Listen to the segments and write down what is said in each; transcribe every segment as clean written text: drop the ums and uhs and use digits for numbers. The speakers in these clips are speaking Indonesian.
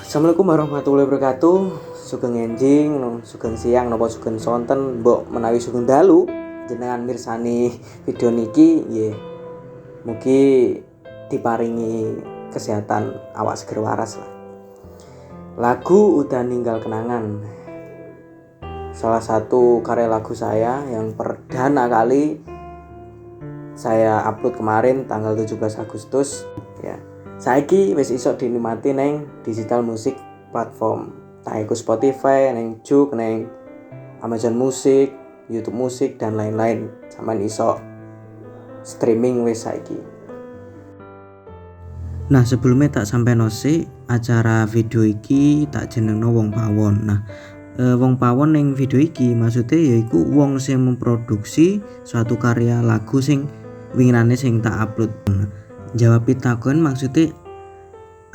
Assalamualaikum warahmatullahi wabarakatuh. Sugeng enjing, sugeng siang napa sugeng sonten, mbok menawi sugeng dalu jenengan mirsani video niki nggih. Mugi diparingi kesehatan awak seger waras lah. Lagu Udah Ninggal Kenangan, salah satu karya lagu saya yang perdana kali saya upload kemarin tanggal 17 Agustus ya. Saiki wis iso dinikmati neng digital musik platform. Entah iku Spotify, neng Juk, neng Amazon Music, YouTube Music dan lain-lain. Sampeyan iso streaming wis saiki. Nah, sebelumnya tak sampai nosi acara video iki tak jenengno Wong Pawon. Nah, Wong Pawon ning video iki maksudnya yaiku wong sing memproduksi suatu karya lagu sing winginane sing tak upload. Jawab pitakon maksudnya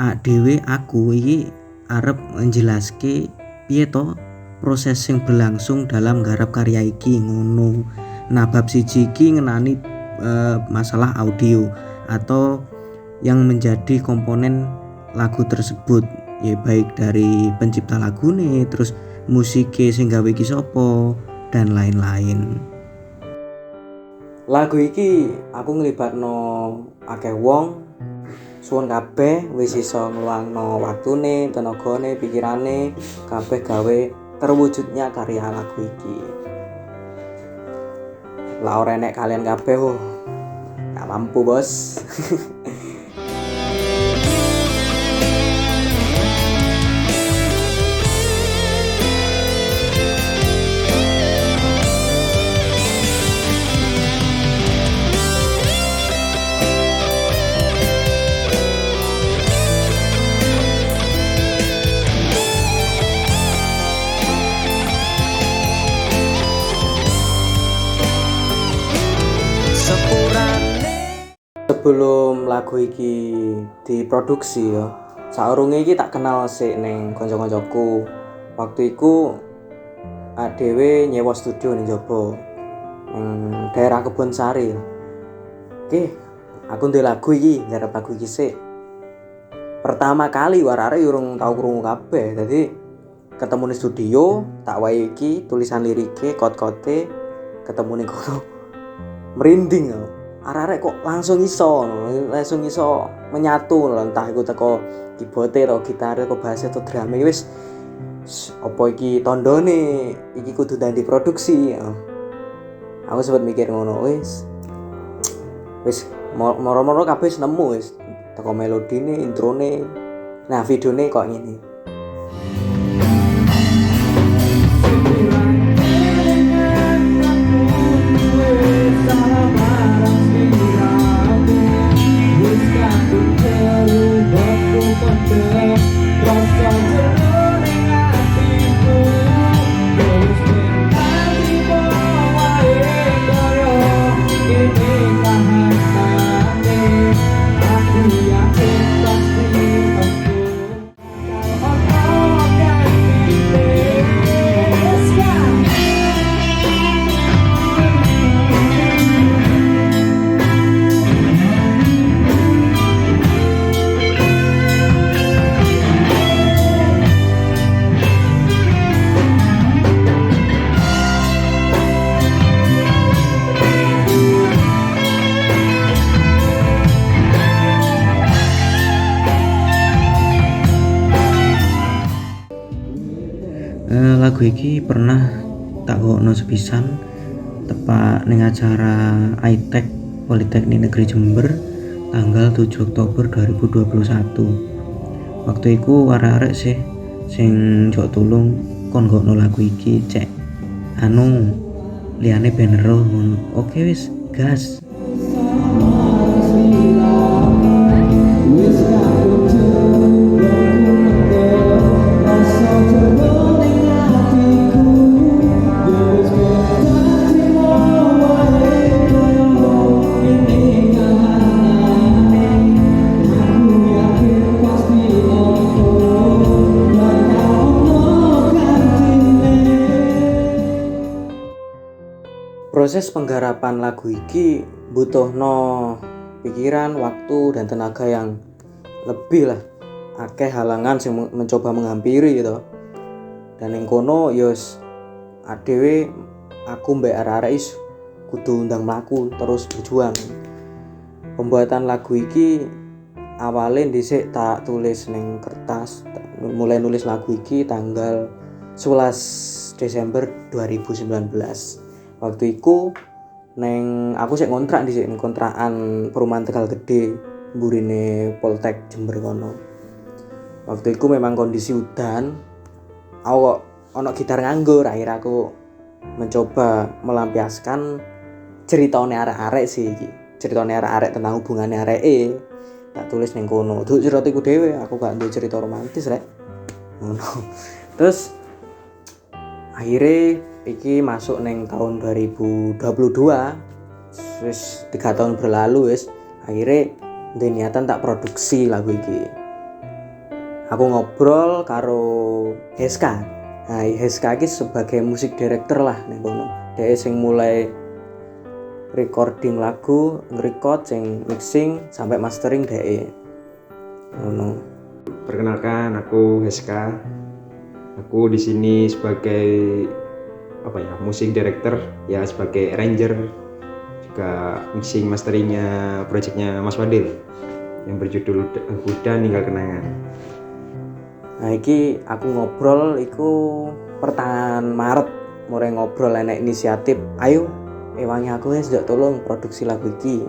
aku iki arep njelaske piye to proses sing berlangsung dalam garap karya iki ngono. Nah, bab siji iki ngenani masalah audio atau yang menjadi komponen lagu tersebut, ya baik dari pencipta lagune, terus musike sing gawe iki sapa dan lain-lain. Lagu iki aku nglibatno akeh wong, suwun kabeh wis iso ngluangno waktune, tenagane, pikirane kabeh gawe terwujudnya karya lagu iki. Lah ora enek kalian kabeh gak mampu, Bos. Sebelum lagu iki diproduksi ya, saurunge iki tak kenal sik ning kanca-kancaku. Waktu iku dhewe nyewa studio ning Jobo, daerah Kebon Sari. Oke, aku ndek lagu iki, garap lagu iki sik. Pertama kali warare urung tau krungu kabeh. Dadi ketemu ning studio, tak wae iki tulisan lirike, kot-kote, ketemu ning kono. Merinding aku. Arek kok langsung iso menyatu, entah iku teko keyboard atau gitar atau bass atau drum wis apa iki tandane iki kudu dadi produksi. Aku sempat mikir ngono, wis moro-moro kabeh wis nemu wis teko melodine, introne. Nah, videone kok ngene. Lagu iki pernah tak kokno sepisan tepak ning acara ITEK Politeknik Negeri Jember tanggal 7 Oktober 2021. Waktu iku arek-arek sih sing njok tulung kon kokno lagu iki cek liyane benero ngono. Oke wis gas. Proses penggarapan lagu iki butuhno pikiran, waktu dan tenaga yang lebih lah akeh halangan sing mencoba menghampiri gitu. Dan ning kono yos adewe aku mbek arek-arek is kudu undang mlaku terus berjuang. Pembuatan lagu iki awalnya dhisik tak tulis ning kertas, mulai nulis lagu iki tanggal 11 Desember 2019. Waktu iku aku sik ngontrak dhisik ning kontrakan perumahan Tegal Gede, mburine Poltek Jember kono. Waktu iku memang kondisi udan, aku kok ono gitar nganggur, akhirnya aku mencoba melampiaskan ceritane arek-arek sih iki. Ceritane arek-arek tentang hubungane areke. Tak tulis ning kono. Duk ceritaku dhewe, aku gak duwe cerita romantis rek. Ngono. Terus akhirnya iki masuk ning tahun 2022. Wis 3 tahun berlalu wis. Akhirnya ndek niatan tak produksi lagu iki. Aku ngobrol karo Heska. Nah, Heska iki sebagai musik director lah ning kono. Dhek sing mulai recording lagu, nge-record, sing mixing sampai mastering dhek. Ngono. Perkenalkan, aku Heska. Aku di sini sebagai musik director, ya sebagai arranger, juga mixing masteringnya projectnya Mas Fadil yang berjudul Huda Ninggal Kenangan. Nah iki aku ngobrol iku pertengahan Maret mulai ngobrol enek inisiatif ayo ewangi aku wis njok tolong produksi lagu iki.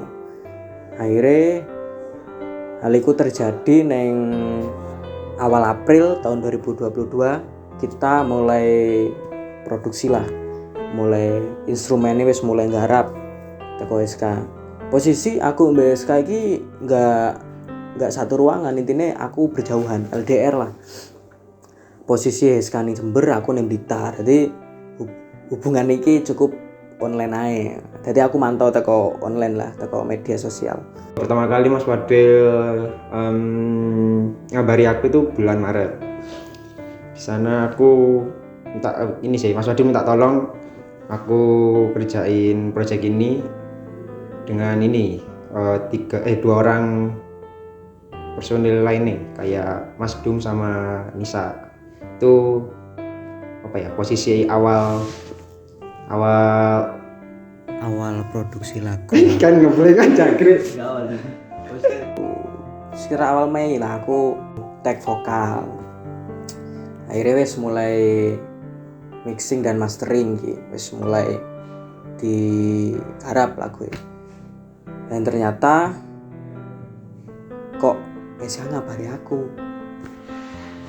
Akhirnya hal itu terjadi neng awal April tahun 2022 kita mulai produksi lah, mulai instrumennya wis mulai nggarap teko SK. Posisi aku mbak SK iki nggak satu ruangan, intinya aku berjauhan LDR lah. Posisi SK ning Jember, aku ning Blitar. Jadi hubungan iki cukup online ae. Jadi aku mantau teko online lah, teko media sosial. Pertama kali Mas Fadil ngabari aku itu bulan Maret. Di sana aku Mas Fadil minta tolong aku kerjain project ini dengan dua orang personil lainnya kayak Mas Dum sama Nisa. Itu posisi awal produksi lagu. Kan ngeplay kan jangkrik. Sekira awal Mei lah aku tag vokal. Akhirnya wis mulai mixing dan mastering gitu. Wis mulai digarap lagu ini. Dan ternyata kok Heska ngabari aku,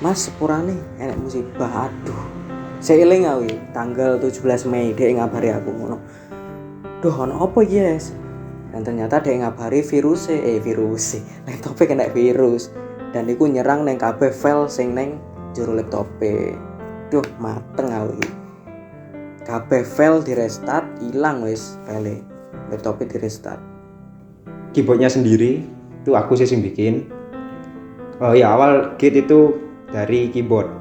Mas sepurane enek musibah. Aduh, seiling aku tanggal 17 Mei dia ngabari aku ngono. Duh ono apa iki, Yes? Dan ternyata dia ngabari virus laptopnya kena virus dan iku nyerang neng kabeh file sing neng jero laptopnya. Duh mateng aku iki. Kabeh file di restart hilang wis file laptopnya di restart. Keyboardnya sendiri itu aku sih yang bikin. Awal kit itu dari keyboard.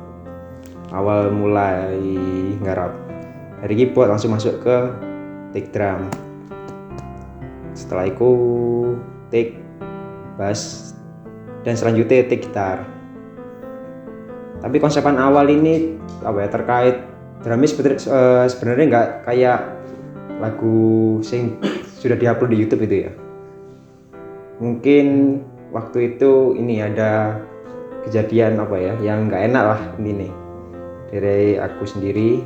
Awal mulai nggarap dari keyboard langsung masuk ke take drum. Setelah itu take bass dan selanjutnya take gitar. Tapi konsepan awal ini terkait drumis sebenarnya nggak kayak lagu sing sudah diupload di YouTube itu ya. Mungkin waktu itu ini ada kejadian yang nggak enak lah ini dari aku sendiri.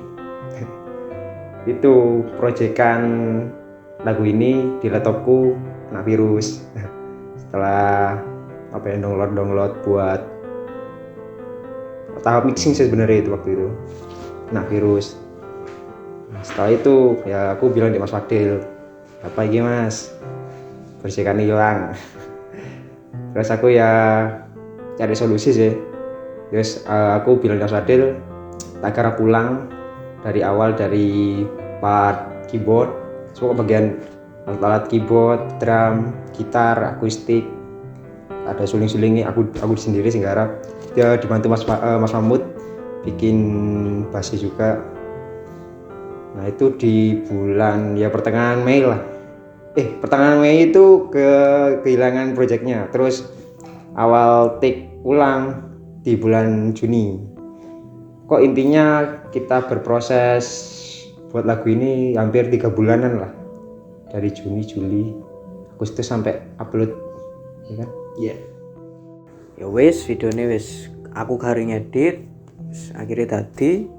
Itu proyekan lagu ini di laptopku kena virus. Setelah download buat tahap mixing sebenarnya itu waktu itu kena virus. Setelah itu ya aku bilang di Mas Fadil, apa ini Mas, bersihkan hilang. Terus aku ya cari solusi sih. Terus aku bilang di Mas Fadil, tak kira pulang dari awal dari part keyboard, semua bagian alat keyboard, drum, gitar, akustik, ada suling-sulingnya aku sendiri sih garap. Dia dibantu Mas Mahmud bikin bassnya juga. Nah itu di bulan pertengahan Mei lah. Pertengahan Mei itu kehilangan projectnya. Terus awal take ulang di bulan Juni. Kok intinya kita berproses buat lagu ini hampir 3 bulanan lah, dari Juni, Juli, Agustus sampai upload, ya kan? Iya. Ya wis videone wis aku garing edit, akhirnya tadi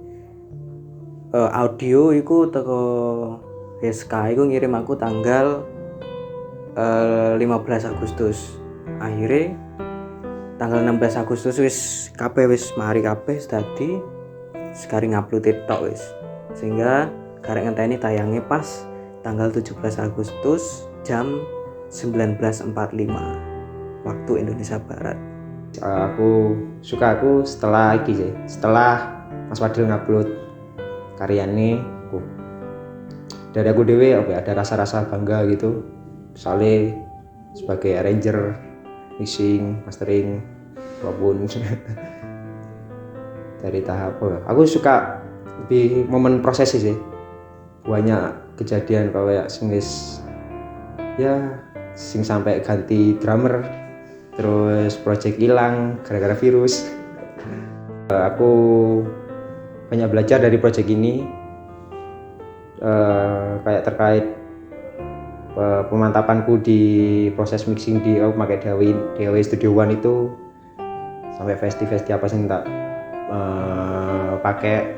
audio iku teko SK iku ngirim aku tanggal 15 Agustus. Akhirnya tanggal 16 Agustus wis kabeh wis mari kabeh tadi sekarang ngupload tok wis. Sehingga karek ngenteni tayangnya pas tanggal 17 Agustus jam 19.45 waktu Indonesia Barat. Aku setelah Mas Wadil ngupload karyane, dari aku dewe ada rasa-rasa bangga gitu, soalnya sebagai arranger, mixing, mastering, apapun dari tahap aku suka lebih momen prosesnya sih. Banyak kejadian kayak sing sampai ganti drummer, terus project hilang gara-gara virus. Aku banyak belajar dari project ini, kayak terkait pemantapanku di proses mixing di pakai DAW Studio One itu, sampai festi apa sih tak pakai,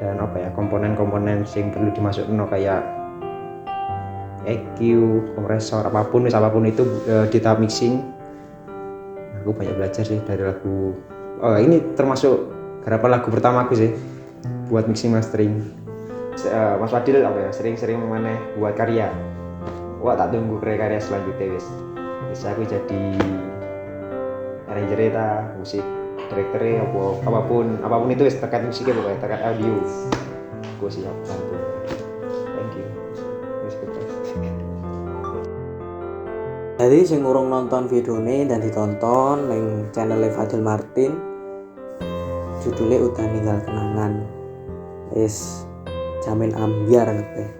dan komponen-komponen yang perlu dimasukkan kayak EQ, kompresor, apapun itu di tahap mixing. Aku banyak belajar sih dari lagu. Ini termasuk garapan lagu pertama aku sih buat mixing mastering. Mas Wadil sering mana buat karya. Wah, tak tunggu karya selanjutnya wis. Bisa aku jadi arranger ta, musik director apapun itu terkait musiknya, pokoknya terkait audio. Aku siap bantu. Thank you. Jadi sing urung nonton videone dan ditonton ning channel Fadil Martin, judulnya Udah Ninggal Kenangan. Wis jamin ambiar kabeh.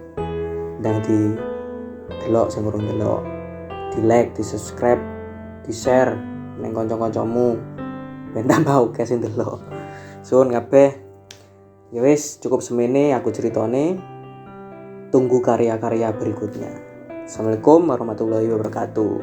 Ndang di delok sing urung delok, di like, di subscribe, di share ning kanca-kancamu ben tambah akeh sing delok. Suwun kabeh. Ya wis cukup semene aku ceritone. Tunggu karya-karya berikutnya. Assalamualaikum warahmatullahi wabarakatuh.